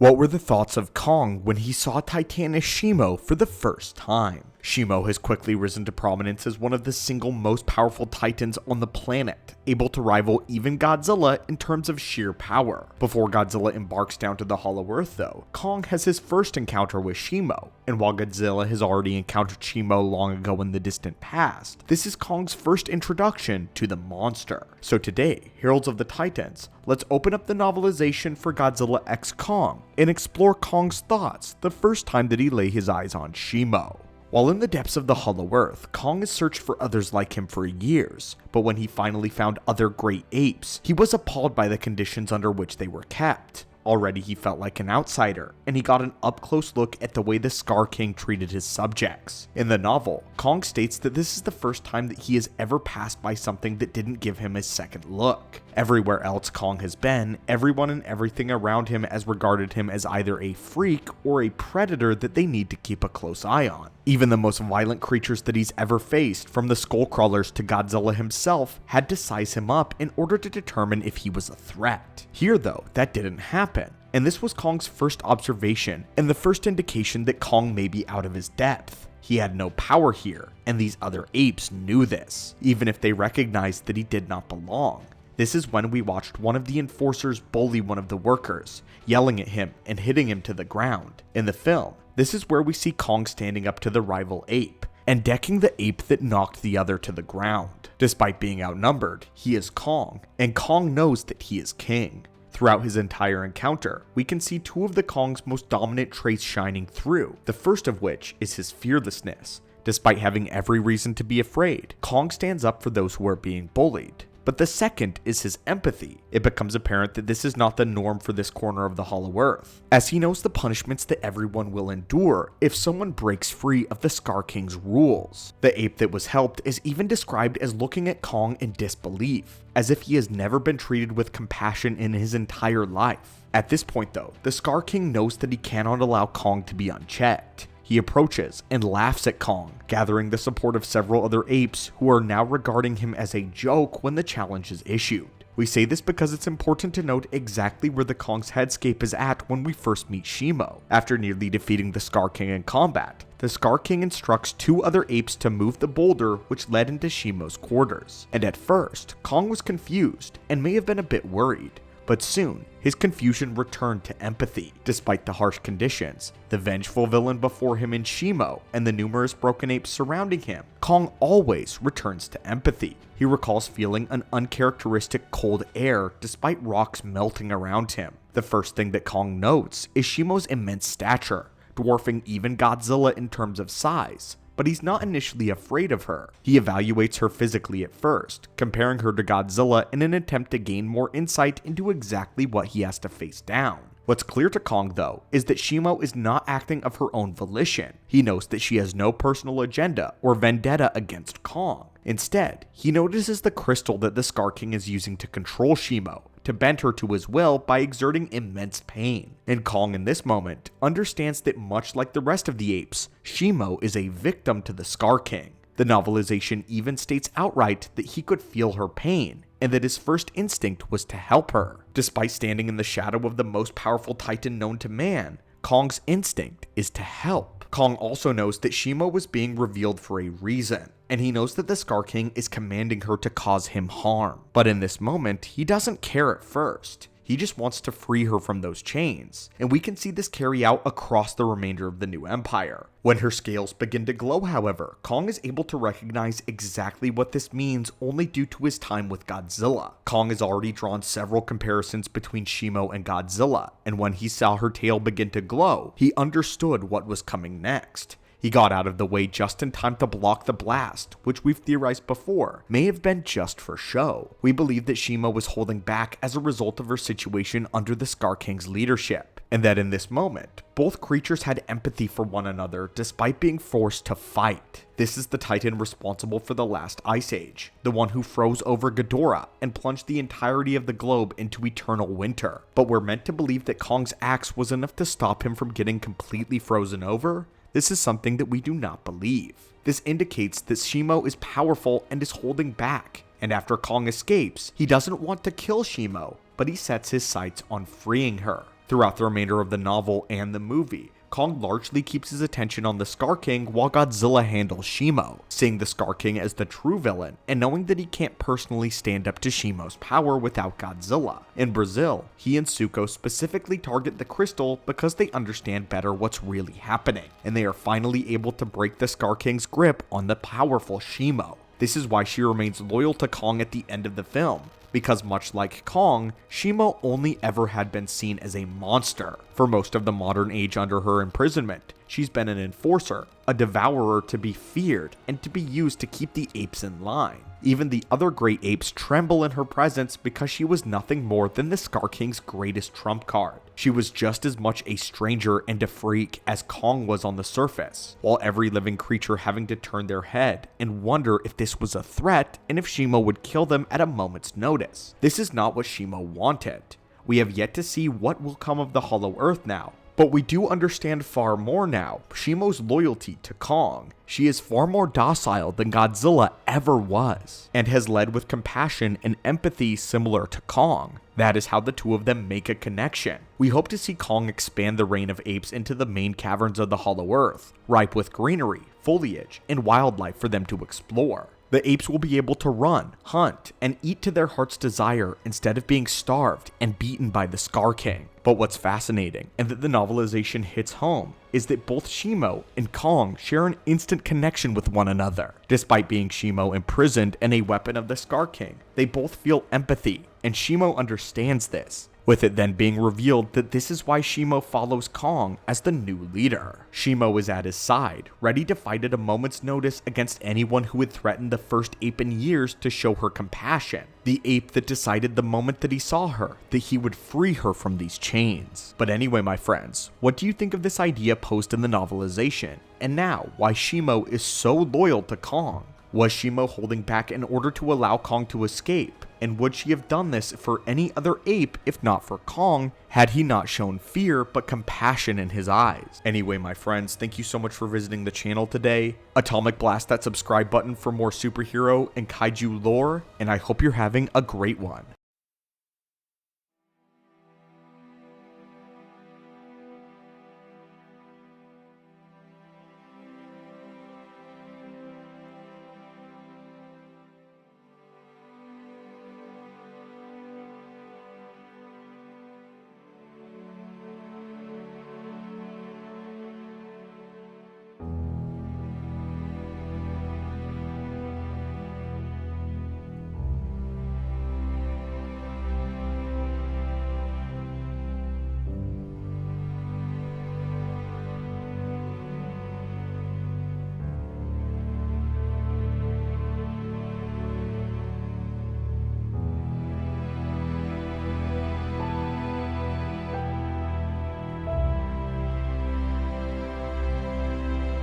What were the thoughts of Kong when he saw Titanus Shimo for the first time? Shimo has quickly risen to prominence as one of the single most powerful titans on the planet, able to rival even Godzilla in terms of sheer power. Before Godzilla embarks down to the Hollow Earth though, Kong has his first encounter with Shimo, and while Godzilla has already encountered Shimo long ago in the distant past, this is Kong's first introduction to the monster. So today, Heralds of the Titans, let's open up the novelization for Godzilla x Kong and explore Kong's thoughts the first time that he lay his eyes on Shimo. While in the depths of the Hollow Earth, Kong has searched for others like him for years, but when he finally found other great apes, he was appalled by the conditions under which they were kept. Already he felt like an outsider, and he got an up-close look at the way the Scar King treated his subjects. In the novel, Kong states that this is the first time that he has ever passed by something that didn't give him a second look. Everywhere else Kong has been, everyone and everything around him has regarded him as either a freak or a predator that they need to keep a close eye on. Even the most violent creatures that he's ever faced, from the Skullcrawlers to Godzilla himself, had to size him up in order to determine if he was a threat. Here though, that didn't happen, and this was Kong's first observation and the first indication that Kong may be out of his depth. He had no power here, and these other apes knew this, even if they recognized that he did not belong. This is when we watched one of the enforcers bully one of the workers, yelling at him and hitting him to the ground. In the film, this is where we see Kong standing up to the rival ape and decking the ape that knocked the other to the ground. Despite being outnumbered, he is Kong, and Kong knows that he is king. Throughout his entire encounter, we can see two of the Kong's most dominant traits shining through, the first of which is his fearlessness. Despite having every reason to be afraid, Kong stands up for those who are being bullied. But the second is his empathy. It becomes apparent that this is not the norm for this corner of the Hollow Earth, as he knows the punishments that everyone will endure if someone breaks free of the Scar King's rules. The ape that was helped is even described as looking at Kong in disbelief, as if he has never been treated with compassion in his entire life. At this point though, the Scar King knows that he cannot allow Kong to be unchecked. He approaches and laughs at Kong, gathering the support of several other apes who are now regarding him as a joke when the challenge is issued. We say this because it's important to note exactly where the Kong's headscape is at when we first meet Shimo. After nearly defeating the Scar King in combat, the Scar King instructs two other apes to move the boulder which led into Shimo's quarters. And at first, Kong was confused and may have been a bit worried. But soon, his confusion returned to empathy. Despite the harsh conditions, the vengeful villain before him in Shimo, and the numerous broken apes surrounding him, Kong always returns to empathy. He recalls feeling an uncharacteristic cold air despite rocks melting around him. The first thing that Kong notes is Shimo's immense stature, dwarfing even Godzilla in terms of size. But he's not initially afraid of her. He evaluates her physically at first, comparing her to Godzilla in an attempt to gain more insight into exactly what he has to face down. What's clear to Kong though, is that Shimo is not acting of her own volition. He knows that she has no personal agenda or vendetta against Kong. Instead, he notices the crystal that the Scar King is using to control Shimo, to bend her to his will by exerting immense pain. And Kong in this moment understands that much like the rest of the apes, Shimo is a victim to the Scar King. The novelization even states outright that he could feel her pain, and that his first instinct was to help her. Despite standing in the shadow of the most powerful titan known to man, Kong's instinct is to help. Kong also knows that Shimo was being revealed for a reason, and he knows that the Scar King is commanding her to cause him harm. But in this moment, he doesn't care at first. He just wants to free her from those chains, and we can see this carry out across the remainder of the new empire. When her scales begin to glow, however, Kong is able to recognize exactly what this means only due to his time with Godzilla. Kong has already drawn several comparisons between Shimo and Godzilla, and when he saw her tail begin to glow, he understood what was coming next. He got out of the way just in time to block the blast, which we've theorized before may have been just for show. We believe that Shimo was holding back as a result of her situation under the Scar King's leadership, and that in this moment, both creatures had empathy for one another despite being forced to fight. This is the Titan responsible for the last Ice Age, the one who froze over Ghidorah and plunged the entirety of the globe into eternal winter. But we're meant to believe that Kong's axe was enough to stop him from getting completely frozen over. This is something that we do not believe. This indicates that Shimo is powerful and is holding back, and after Kong escapes, he doesn't want to kill Shimo, but he sets his sights on freeing her. Throughout the remainder of the novel and the movie, Kong largely keeps his attention on the Scar King while Godzilla handles Shimo, seeing the Scar King as the true villain and knowing that he can't personally stand up to Shimo's power without Godzilla. In Brazil, he and Zuko specifically target the crystal because they understand better what's really happening, and they are finally able to break the Scar King's grip on the powerful Shimo. This is why she remains loyal to Kong at the end of the film, because much like Kong, Shimo only ever had been seen as a monster. For most of the modern age under her imprisonment, she's been an enforcer, a devourer to be feared, and to be used to keep the apes in line. Even the other great apes tremble in her presence because she was nothing more than the Scar King's greatest trump card. She was just as much a stranger and a freak as Kong was on the surface, while every living creature having to turn their head and wonder if this was a threat and if Shimo would kill them at a moment's notice. This is not what Shimo wanted. We have yet to see what will come of the Hollow Earth now, but we do understand far more now Shimo's loyalty to Kong. She is far more docile than Godzilla ever was, and has led with compassion and empathy similar to Kong. That is how the two of them make a connection. We hope to see Kong expand the reign of apes into the main caverns of the Hollow Earth, ripe with greenery, foliage, and wildlife for them to explore. The apes will be able to run, hunt, and eat to their heart's desire instead of being starved and beaten by the Scar King. But what's fascinating, and that the novelization hits home, is that both Shimo and Kong share an instant connection with one another. Despite being Shimo imprisoned and a weapon of the Scar King, they both feel empathy, and Shimo understands this, with it then being revealed that this is why Shimo follows Kong as the new leader. Shimo is at his side, ready to fight at a moment's notice against anyone who would threaten the first ape in years to show her compassion. The ape that decided the moment that he saw her that he would free her from these chains. But anyway, my friends, what do you think of this idea posed in the novelization? And now, why Shimo is so loyal to Kong? Was Shimo holding back in order to allow Kong to escape? And would she have done this for any other ape if not for Kong, had he not shown fear but compassion in his eyes? Anyway, my friends, thank you so much for visiting the channel today. Atomic blast that subscribe button for more superhero and kaiju lore, and I hope you're having a great one.